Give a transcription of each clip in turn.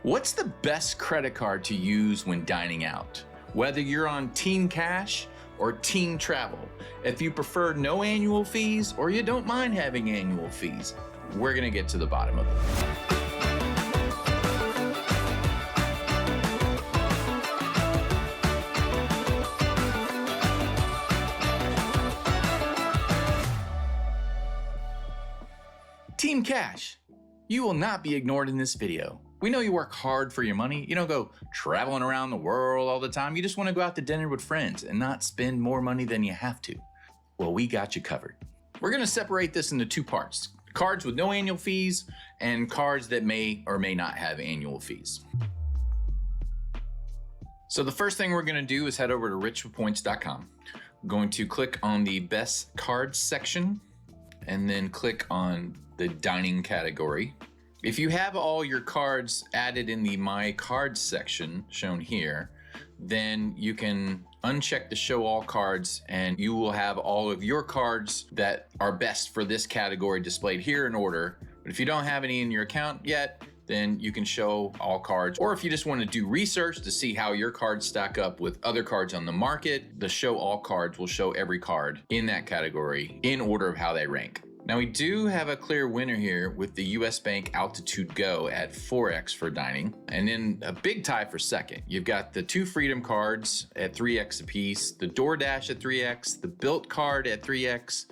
What's the best credit card to use when dining out? Whether you're on Team Cash or Team Travel, if you prefer no annual fees or you don't mind having annual fees, we're gonna get to the bottom of it. Team Cash, you will not be ignored in this video. We know you work hard for your money. You don't go traveling around the world all the time. You just want to go out to dinner with friends and not spend more money than you have to. Well, we got you covered. We're going to separate this into two parts. Cards with no annual fees and cards that may or may not have annual fees. So the first thing we're going to do is head over to richwithpoints.com. I'm going to click on the best cards section and then click on the dining category. If you have all your cards added in the My Cards section shown here, then you can uncheck the Show All Cards and you will have all of your cards that are best for this category displayed here in order. But if you don't have any in your account yet, then you can show all cards. Or if you just want to do research to see how your cards stack up with other cards on the market, the Show All Cards will show every card in that category in order of how they rank. Now we do have a clear winner here with the US Bank Altitude Go at 4x for dining, and then a big tie for second. You've got the two Freedom cards at 3x apiece, the DoorDash at 3x, the Bilt card at 3x,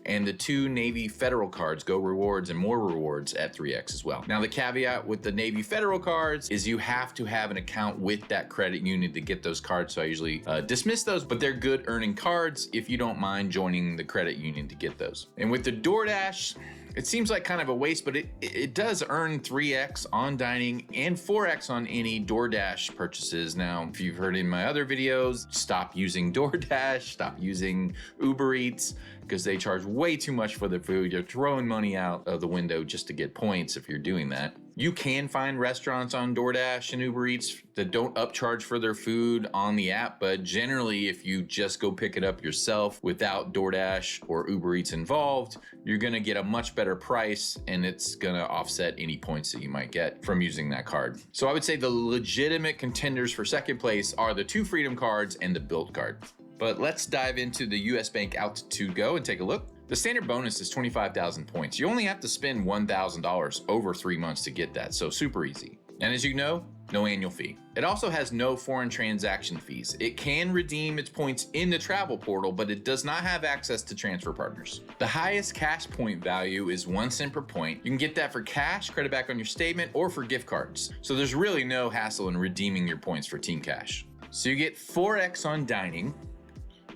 and the two Navy Federal cards, Go Rewards and More Rewards, at 3x as well. Now the caveat with the Navy Federal cards is you have to have an account with that credit union to get those cards, so I usually dismiss those, but they're good earning cards if you don't mind joining the credit union to get those. And with the DoorDash, it seems like kind of a waste, but it does earn 3x on dining and 4x on any DoorDash purchases. Now, if you've heard in my other videos, stop using DoorDash, stop using Uber Eats, because they charge way too much for their food. You're throwing money out of the window just to get points if you're doing that. You can find restaurants on DoorDash and Uber Eats that don't upcharge for their food on the app, but generally if you just go pick it up yourself without DoorDash or Uber Eats involved, you're gonna get a much better price and it's gonna offset any points that you might get from using that card. So I would say the legitimate contenders for second place are the two Freedom cards and the Bilt card. But let's dive into the US Bank Altitude Go and take a look. The standard bonus is 25,000 points. You only have to spend $1,000 over 3 months to get that, so super easy. And as you know, no annual fee. It also has no foreign transaction fees. It can redeem its points in the travel portal, but it does not have access to transfer partners. The highest cash point value is 1 cent per point. You can get that for cash, credit back on your statement, or for gift cards. So there's really no hassle in redeeming your points for Team Cash. So you get 4x on dining.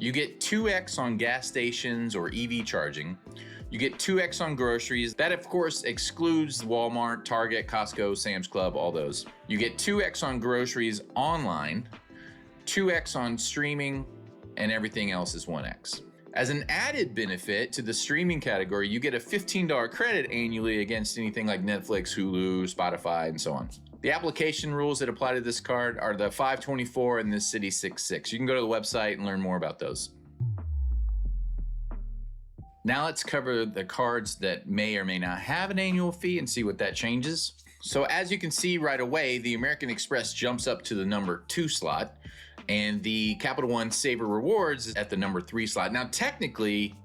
You get 2x on gas stations or EV charging. You get 2x on groceries. That of course excludes Walmart, Target, Costco, Sam's Club, all those. You get 2x on groceries online, 2x on streaming, and everything else is 1x. As an added benefit to the streaming category, you get a $15 credit annually against anything like Netflix, Hulu, Spotify, and so on. The application rules that apply to this card are the 524 and the City 66. You can go to the website and learn more about those. Now let's cover the cards that may or may not have an annual fee and see what that changes. So as you can see right away, the American Express jumps up to the number 2 slot and the Capital One Saver Rewards is at the number 3 slot. Now technically,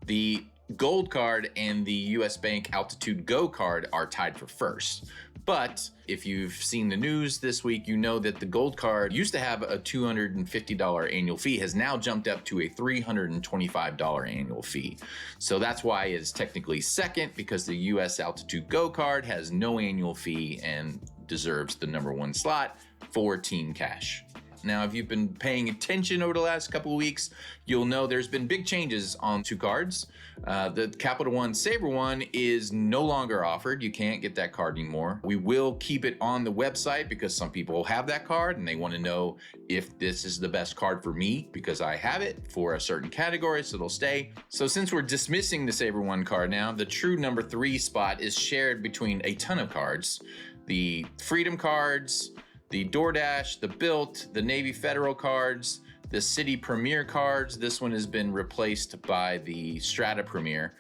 the Gold card and the US Bank Altitude Go card are tied for first. But if you've seen the news this week, you know that the Gold card used to have a $250 annual fee, has now jumped up to a $325 annual fee. So that's why it's technically second, because the US Altitude Go card has no annual fee and deserves the number 1 slot for Team Cash. Now, if you've been paying attention over the last couple of weeks, you'll know there's been big changes on 2 cards. The Capital One Saver one is no longer offered. You can't get that card anymore. We will keep it on the website because some people have that card and they want to know if this is the best card for me because I have it for a certain category, so it'll stay. So since we're dismissing the Saver One card now, the true number 3 spot is shared between a ton of cards. The Freedom cards, the DoorDash, the Bilt, the Navy Federal cards, the City Premier cards. This one has been replaced by the Strata Premier.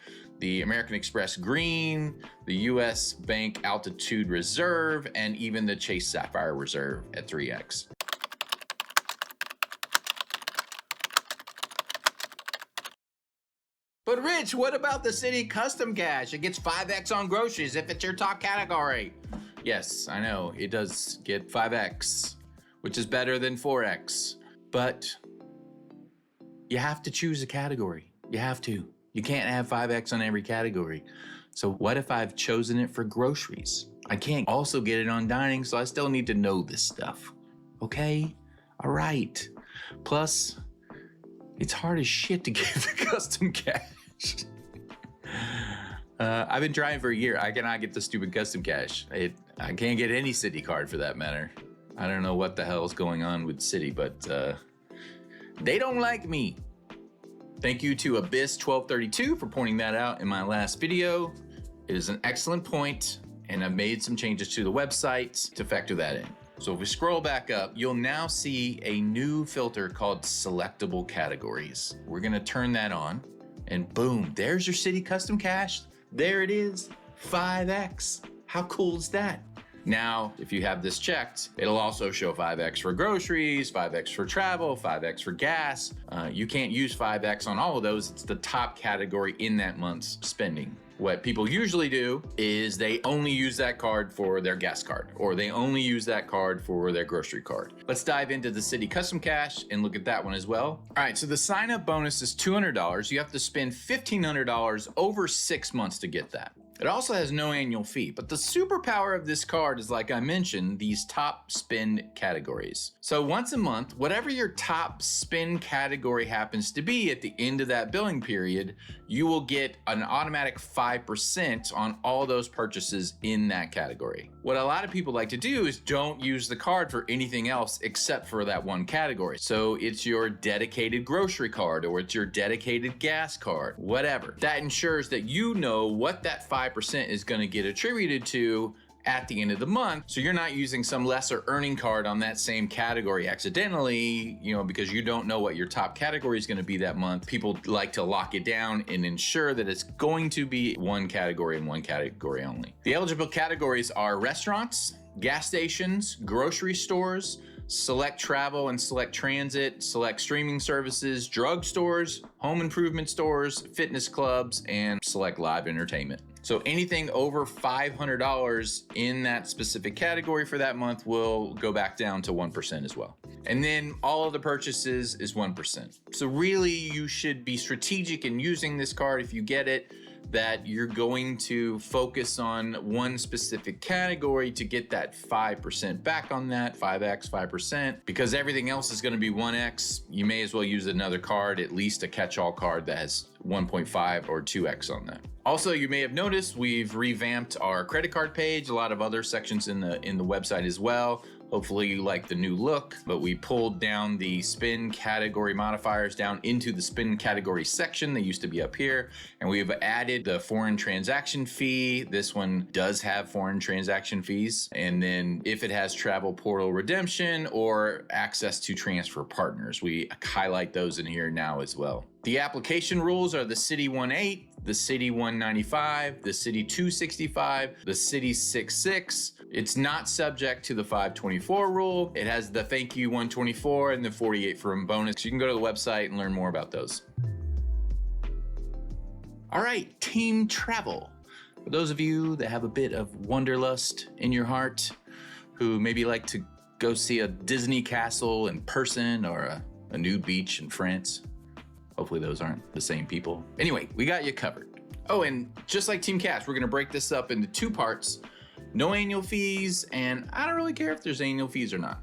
the American Express Green, the US Bank Altitude Reserve, and even the Chase Sapphire Reserve at 3x. But Rich, what about the City Custom Cash? It gets 5x on groceries if it's your top category. Yes, I know, it does get 5x, which is better than 4x. But you have to choose a category. You have to. You can't have 5x on every category. So what if I've chosen it for groceries? I can't also get it on dining, so I still need to know this stuff. Okay? All right. Plus, it's hard as shit to get the custom cash. I've been trying for a year. I cannot get the stupid custom cash. I can't get any City card for that matter. I don't know what the hell is going on with City, but they don't like me. Thank you to Abyss1232 for pointing that out in my last video. It is an excellent point, and I've made some changes to the website to factor that in. So if we scroll back up, you'll now see a new filter called Selectable Categories. We're gonna turn that on, and boom, there's your City Custom Cash. There it is, 5x. How cool is that? Now, if you have this checked, it'll also show 5x for groceries, 5x for travel, 5x for gas. You can't use 5x on all of those. It's the top category in that month's spending. What people usually do is they only use that card for their gas card, or they only use that card for their grocery card. Let's dive into the City Custom Cash and look at that one as well. All right, so the sign up bonus is $200. You have to spend $1,500 over 6 months to get that. It also has no annual fee, but the superpower of this card is, like I mentioned, these top spend categories. So once a month, whatever your top spend category happens to be at the end of that billing period, you will get an automatic 5% on all those purchases in that category. What a lot of people like to do is don't use the card for anything else except for that one category. So it's your dedicated grocery card, or it's your dedicated gas card, whatever. That ensures that you know what that 5% is going to get attributed to at the end of the month, so you're not using some lesser earning card on that same category accidentally, because you don't know what your top category is going to be that month. People like to lock it down and ensure that it's going to be one category and one category only. The eligible categories are restaurants, gas stations, grocery stores, select travel and select transit, select streaming services, drugstores, home improvement stores, fitness clubs, and select live entertainment. So anything over $500 in that specific category for that month will go back down to 1% as well. And then all of the purchases is 1%. So really you should be strategic in using this card if you get it, that you're going to focus on one specific category to get that 5% back on that, 5x, 5%, because everything else is going to be 1x. You may as well use another card, at least a catch-all card that has 1.5 or 2x on that. Also, you may have noticed we've revamped our credit card page, a lot of other sections in the website as well. Hopefully you like the new look, but we pulled down the spend category modifiers down into the spend category section. They used to be up here, and we've added the foreign transaction fee. This one does have foreign transaction fees. And then if it has travel portal redemption or access to transfer partners, we highlight those in here now as well. The application rules are the City 1.8, the City 195, the City 265, the City 66. It's not subject to the 524 rule. It has the thank you 124 and the 48 for a bonus. You can go to the website and learn more about those. All right, team travel. For those of you that have a bit of wanderlust in your heart, who maybe like to go see a Disney castle in person or a nude beach in France. Hopefully those aren't the same people. Anyway, we got you covered. Oh, and just like Team Cash, we're gonna break this up into 2 parts. No annual fees, and I don't really care if there's annual fees or not.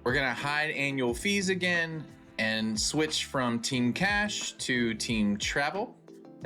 We're gonna hide annual fees again and switch from Team Cash to Team Travel.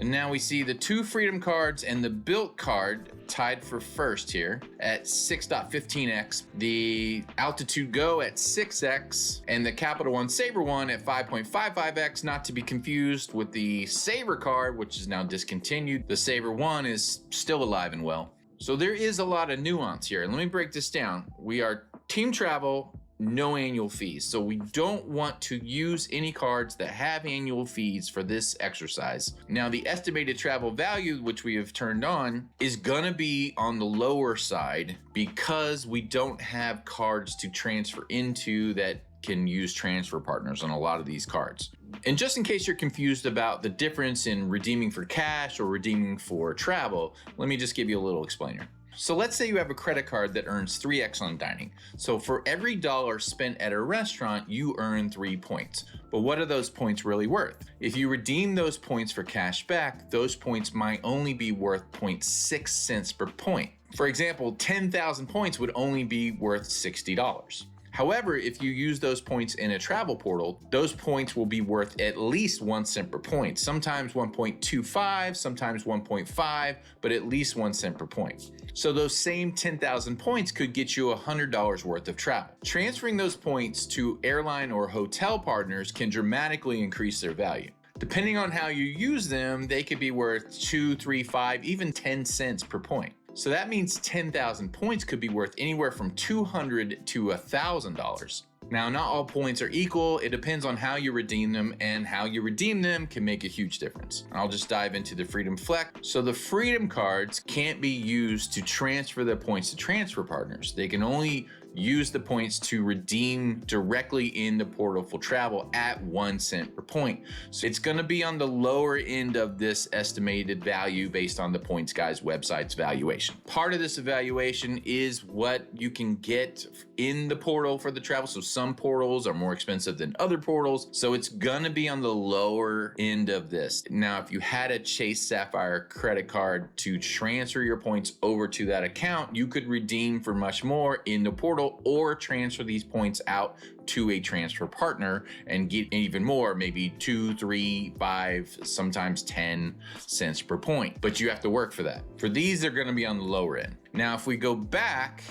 And now we see the 2 Freedom cards and the Bilt card tied for first here at 6.15x, the Altitude Go at 6x, and the Capital One Saver One at 5.55x, not to be confused with the Saver card, which is now discontinued. The Saver One is still alive and well. So there is a lot of nuance here. Let me break this down. We are Team Travel no annual fees. So we don't want to use any cards that have annual fees for this exercise. Now, the estimated travel value, which we have turned on, is gonna be on the lower side because we don't have cards to transfer into that can use transfer partners on a lot of these cards. And just in case you're confused about the difference in redeeming for cash or redeeming for travel, let me just give you a little explainer. So let's say you have a credit card that earns 3x on dining. So for every dollar spent at a restaurant, you earn 3 points. But what are those points really worth? If you redeem those points for cash back, those points might only be worth 0.6 cents per point. For example, 10,000 points would only be worth $60. However, if you use those points in a travel portal, those points will be worth at least 1 cent per point, sometimes 1.25, sometimes 1.5, but at least 1 cent per point. So those same 10,000 points could get you $100 worth of travel. Transferring those points to airline or hotel partners can dramatically increase their value. Depending on how you use them, they could be worth 2, 3, 5, even 10 cents per point. So that means 10,000 points could be worth anywhere from $200 to $1,000. Now, not all points are equal. It depends on how you redeem them, and how you redeem them can make a huge difference. I'll just dive into the Freedom Flex. So the Freedom cards can't be used to transfer the points to transfer partners. They can only use the points to redeem directly in the portal for travel at 1 cent per point. So it's gonna be on the lower end of this estimated value based on the Points Guy's website's valuation. Part of this evaluation is what you can get in the portal for the travel. So some portals are more expensive than other portals. So it's gonna be on the lower end of this. Now, if you had a Chase Sapphire credit card to transfer your points over to that account, you could redeem for much more in the portal, or transfer these points out to a transfer partner and get even more, maybe 2, 3, 5, sometimes 10 cents per point. But you have to work for that. For these, they're gonna be on the lower end. Now, if we go back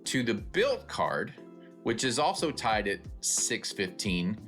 to the bilt card, which is also tied at 615,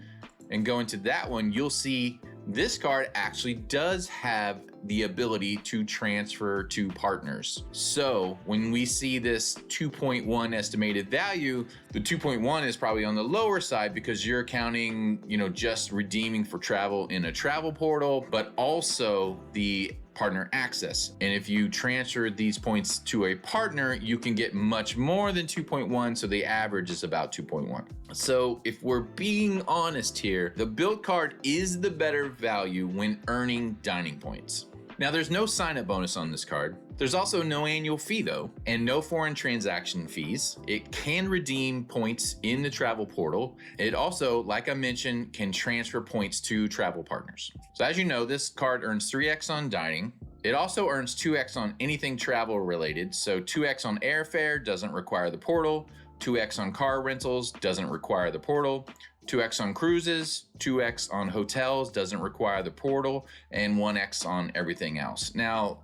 and go into that one, you'll see this card actually does have the ability to transfer to partners. So when we see this 2.1 estimated value, the 2.1 is probably on the lower side because you're counting, just redeeming for travel in a travel portal, but also the partner access. And if you transfer these points to a partner, you can get much more than 2.1, so the average is about 2.1. So if we're being honest here, the bilt card is the better value when earning dining points. Now, there's no sign-up bonus on this card. There's also no annual fee though, and no foreign transaction fees. It can redeem points in the travel portal. It also, like I mentioned, can transfer points to travel partners. So as you know, this card earns 3x on dining. It also earns 2x on anything travel related. So 2x on airfare doesn't require the portal. 2x on car rentals doesn't require the portal. 2x on cruises, 2x on hotels doesn't require the portal, and 1x on everything else. Now,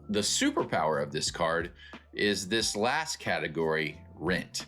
the superpower of this card is this last category, rent.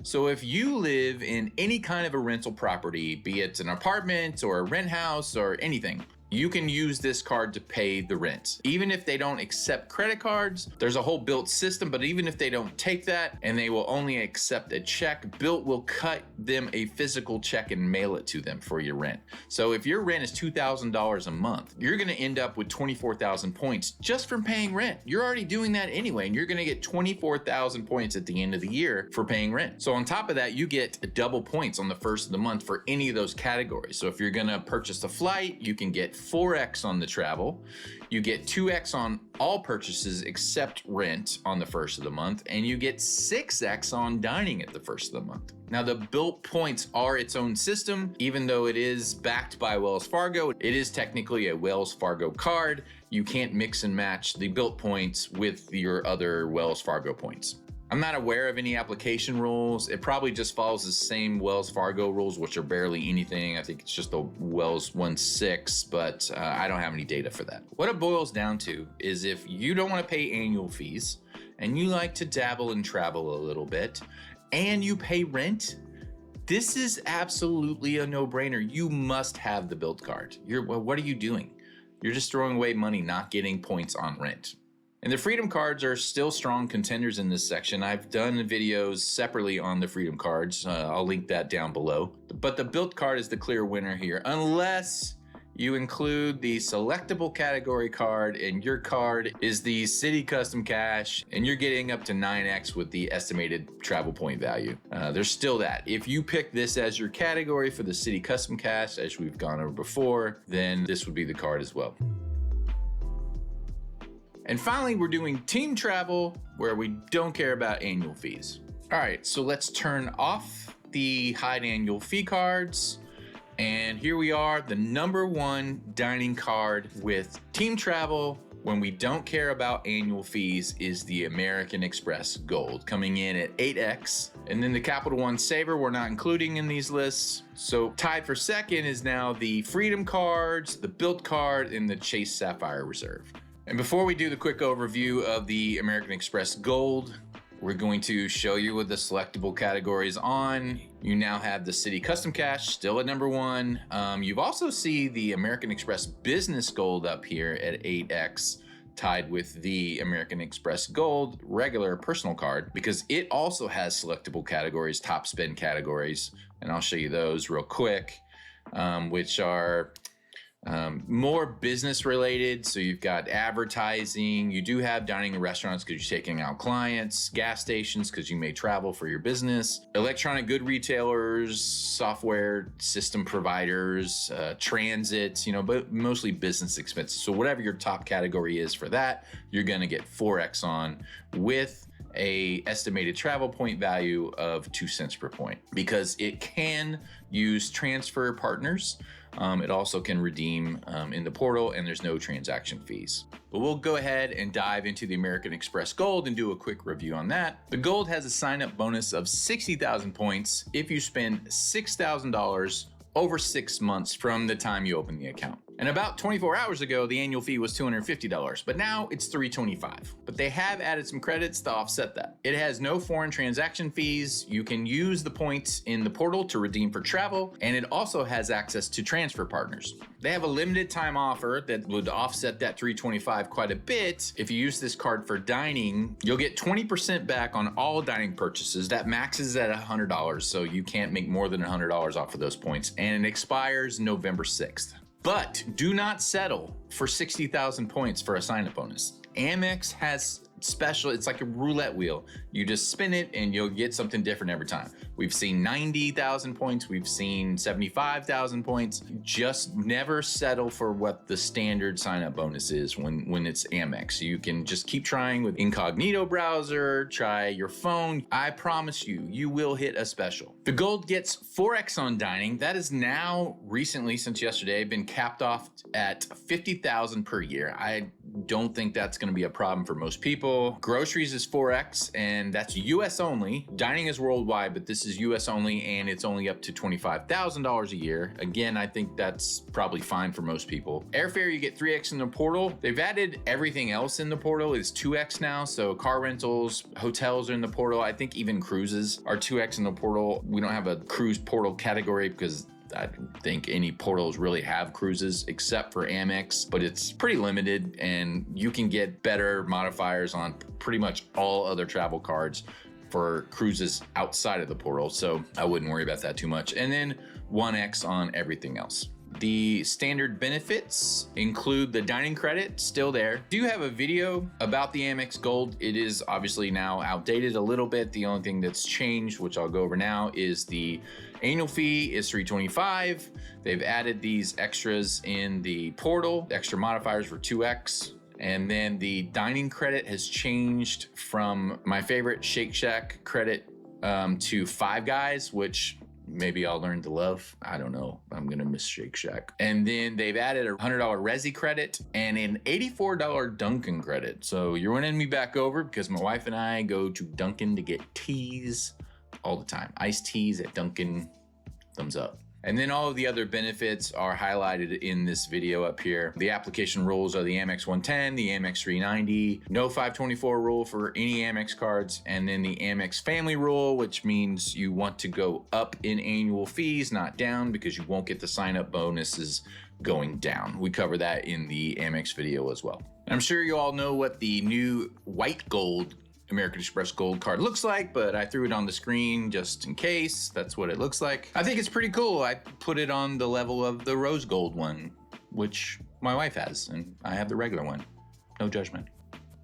So if you live in any kind of a rental property, be it an apartment or a rent house or anything, you can use this card to pay the rent. Even if they don't accept credit cards, there's a whole bilt system, but even if they don't take that and they will only accept a check, bilt will cut them a physical check and mail it to them for your rent. So if your rent is $2,000 a month, you're gonna end up with 24,000 points just from paying rent. You're already doing that anyway, and you're gonna get 24,000 points at the end of the year for paying rent. So on top of that, you get double points on the first of the month for any of those categories. So if you're gonna purchase a flight, you can get 4x on the travel. You get 2x on all purchases except rent on the first of the month, and you get 6x on dining at the first of the month. Now, the bilt points are its own system. Even though it is backed by Wells Fargo, it is technically a Wells Fargo card. You can't mix and match the bilt points with your other Wells Fargo points. I'm not aware of any application rules. It probably just follows the same Wells Fargo rules, which are barely anything. I think it's just the Wells 1.6, but I don't have any data for that. What it boils down to is if you don't want to pay annual fees and you like to dabble and travel a little bit and you pay rent, this is absolutely a no-brainer. You must have the bilt card. What are you doing? You're just throwing away money, not getting points on rent. And the Freedom cards are still strong contenders in this section. I've done videos separately on the Freedom cards. I'll link that down below. But the Bilt card is the clear winner here, unless you include the selectable category card, and your card is the City Custom Cash, and you're getting up to 9x with the estimated travel point value. There's still that. If you pick this as your category for the City Custom Cash, as we've gone over before, then this would be the card as well. And finally, we're doing team travel, where we don't care about annual fees. All right, so let's turn off the hide annual fee cards. And here we are, the #1 dining card with team travel when we don't care about annual fees is the American Express Gold, coming in at 8x. And then the Capital One Saver we're not including in these lists. So tied for second is now the Freedom cards, the Bilt card, and the Chase Sapphire Reserve. And before we do the quick overview of the American Express Gold, we're going to show you what the selectable categories on. You now have the City Custom Cash still at #1. You've also see the American Express Business Gold up here at 8x, tied with the American Express Gold regular personal card, because it also has selectable categories, top spend categories. And I'll show you those real quick, which are more business related. So you've got advertising, you do have dining and restaurants because you're taking out clients, gas stations because you may travel for your business, electronic good retailers, software system providers, transit, but mostly business expenses. So whatever your top category is for that, you're going to get 4x on, with a estimated travel point value of 2 cents per point, because it can use transfer partners. It also can redeem in the portal, and there's no transaction fees. But we'll go ahead and dive into the American Express Gold and do a quick review on that. The Gold has a sign-up bonus of 60,000 points if you spend $6,000 over 6 months from the time you open the account. And about 24 hours ago, the annual fee was $250, but now it's $325. But they have added some credits to offset that. It has no foreign transaction fees. You can use the points in the portal to redeem for travel, and it also has access to transfer partners. They have a limited time offer that would offset that $325 quite a bit. If you use this card for dining, you'll get 20% back on all dining purchases. That maxes at $100, so you can't make more than $100 off of those points, and it expires November 6th. But do not settle for 60,000 points for a sign-up bonus. Amex has special, it's like a roulette wheel. You just spin it and you'll get something different every time. We've seen 90,000 points, we've seen 75,000 points. Just never settle for what the standard sign-up bonus is when it's Amex. You can just keep trying with incognito browser, try your phone. I promise you, you will hit a special. The Gold gets 4x on dining. That is now recently, since yesterday, been capped off at 50,000 per year. I don't think that's gonna be a problem for most people. Groceries is 4x, and that's US only. Dining is worldwide, but this is US only, and it's only up to $25,000 a year. Again, I think that's probably fine for most people. Airfare, you get 3x in the portal. They've added everything else in the portal is 2x now. So car rentals, hotels are in the portal. I think even cruises are 2x in the portal. We don't have a cruise portal category because I don't think any portals really have cruises except for Amex, but it's pretty limited, and you can get better modifiers on pretty much all other travel cards for cruises outside of the portal. So I wouldn't worry about that too much. And then 1x on everything else. The standard benefits include the dining credit, still there. Do have a video about the Amex Gold. It is obviously now outdated a little bit. The only thing that's changed, which I'll go over now, is the annual fee is $325. They've added these extras in the portal, extra modifiers for 2x. And then the dining credit has changed from my favorite Shake Shack credit to Five Guys, which maybe I'll learn to love. I don't know. I'm gonna miss Shake Shack. And then they've added a $100 Resi credit and an $84 Dunkin' credit. So you're winning me back over because my wife and I go to Dunkin' to get teas all the time. Iced teas at Dunkin', thumbs up. And then all of the other benefits are highlighted in this video up here. The application rules are the Amex 110, the Amex 390, no 524 rule for any Amex cards, and then the Amex family rule, which means you want to go up in annual fees, not down, because you won't get the sign-up bonuses going down. We cover that in the Amex video as well. I'm sure you all know what the new white gold American Express Gold card looks like, but I threw it on the screen just in case. That's what it looks like. I think it's pretty cool. I put it on the level of the rose gold one, which my wife has, and I have the regular one. No judgment.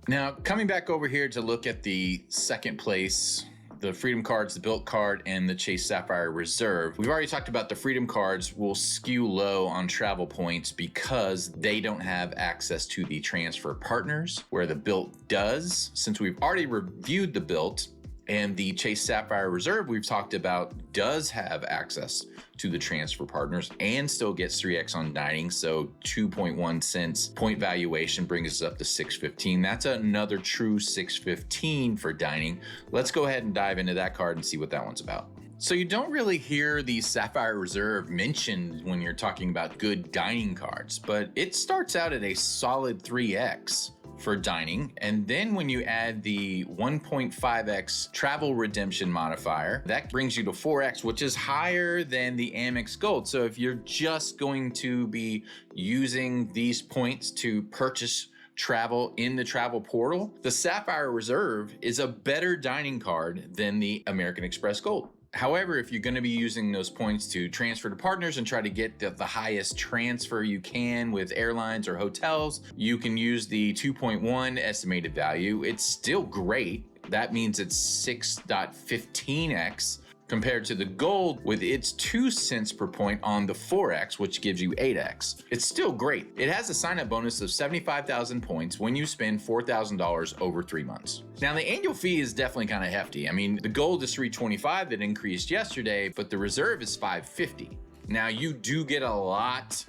Now, coming back over here to look at the second place, the Freedom cards, the Bilt card, and the Chase Sapphire Reserve. We've already talked about the Freedom cards will skew low on travel points because they don't have access to the transfer partners, where the Bilt does. Since we've already reviewed the Bilt, and the Chase Sapphire Reserve we've talked about does have access to the transfer partners and still gets 3x on dining. So 2.1 cents point valuation brings us up to 615. That's another true 615 for dining. Let's go ahead and dive into that card and see what that one's about. So you don't really hear the Sapphire Reserve mentioned when you're talking about good dining cards, but it starts out at a solid 3x for dining. And then when you add the 1.5x travel redemption modifier, that brings you to 4x, which is higher than the Amex Gold. So if you're just going to be using these points to purchase travel in the travel portal, the Sapphire Reserve is a better dining card than the American Express Gold. However, if you're going to be using those points to transfer to partners and try to get the highest transfer you can with airlines or hotels, you can use the 2.1 estimated value. It's still great. That means it's 6.15x compared to the gold with its 2 cents per point on the 4x, which gives you 8x. It's still great. It has a sign-up bonus of 75,000 points when you spend $4,000 over 3 months. Now, the annual fee is definitely kind of hefty. I mean, the gold is $325 that increased yesterday, but the reserve is $550. Now, you do get a lot,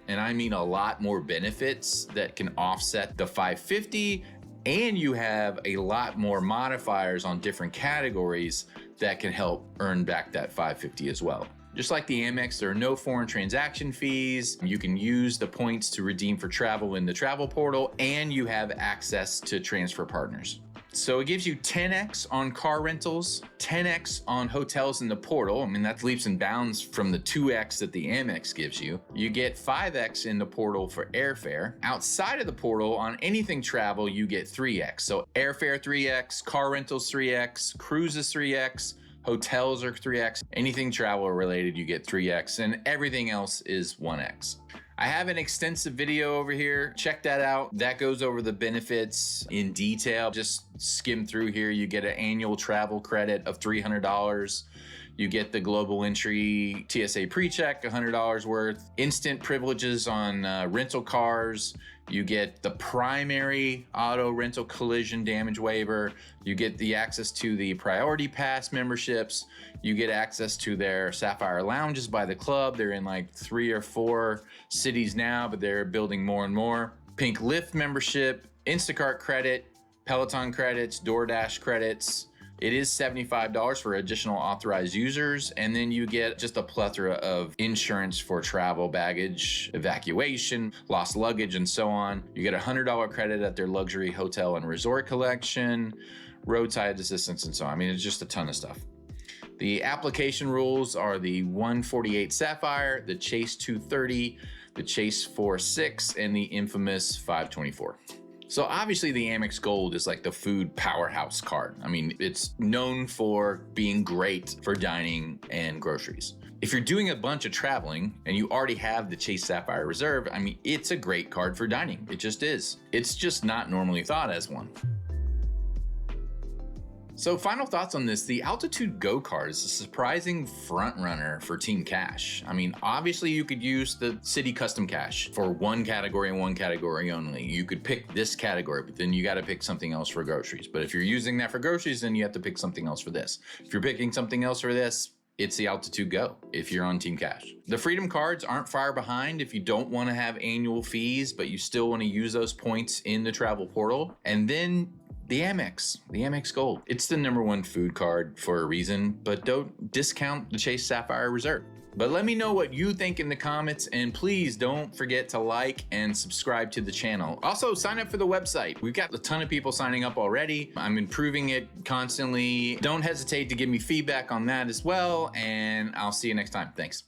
and I mean a lot more benefits that can offset the $550, and you have a lot more modifiers on different categories that can help earn back that $550 as well. Just like the Amex, there are no foreign transaction fees. You can use the points to redeem for travel in the travel portal, and you have access to transfer partners. So it gives you 10x on car rentals, 10x on hotels in the portal. I mean, that's leaps and bounds from the 2x that the Amex gives you. You get 5x in the portal for airfare. Outside of the portal, on anything travel, you get 3x. So airfare 3x, car rentals 3x, cruises 3x, hotels are 3x. Anything travel related, you get 3x, and everything else is 1x. I have an extensive video over here. Check that out. That goes over the benefits in detail. Just skim through here. You get an annual travel credit of $300. You get the global entry TSA pre-check, $100 worth. Instant privileges on rental cars. You get the primary auto rental collision damage waiver. You get the access to the priority pass memberships. You get access to their Sapphire lounges by the club. They're in like 3 or 4 cities now, but they're building more and more. Pink Lyft membership, Instacart credit, Peloton credits, DoorDash credits. It is $75 for additional authorized users, and then you get just a plethora of insurance for travel, baggage, evacuation, lost luggage, and so on. You get a $100 credit at their luxury hotel and resort collection, roadside assistance, and so on. I mean, it's just a ton of stuff. The application rules are the 148 Sapphire, the Chase 230, the Chase 46, and the infamous 524. So obviously the Amex Gold is like the food powerhouse card. I mean, it's known for being great for dining and groceries. If you're doing a bunch of traveling and you already have the Chase Sapphire Reserve, I mean, it's a great card for dining. It just is. It's just not normally thought as one. So final thoughts on this. The Altitude Go card is a surprising front runner for Team Cash. I mean, obviously you could use the City Custom Cash for one category and one category only. You could pick this category, but then you got to pick something else for groceries. But if you're using that for groceries, then you have to pick something else for this. If you're picking something else for this, it's the Altitude Go if you're on Team Cash. The Freedom cards aren't far behind if you don't want to have annual fees, but you still want to use those points in the travel portal. And then the Amex Gold. It's the #1 food card for a reason, but don't discount the Chase Sapphire Reserve. But let me know what you think in the comments, and please don't forget to like and subscribe to the channel. Also, sign up for the website. We've got a ton of people signing up already. I'm improving it constantly. Don't hesitate to give me feedback on that as well, and I'll see you next time. Thanks.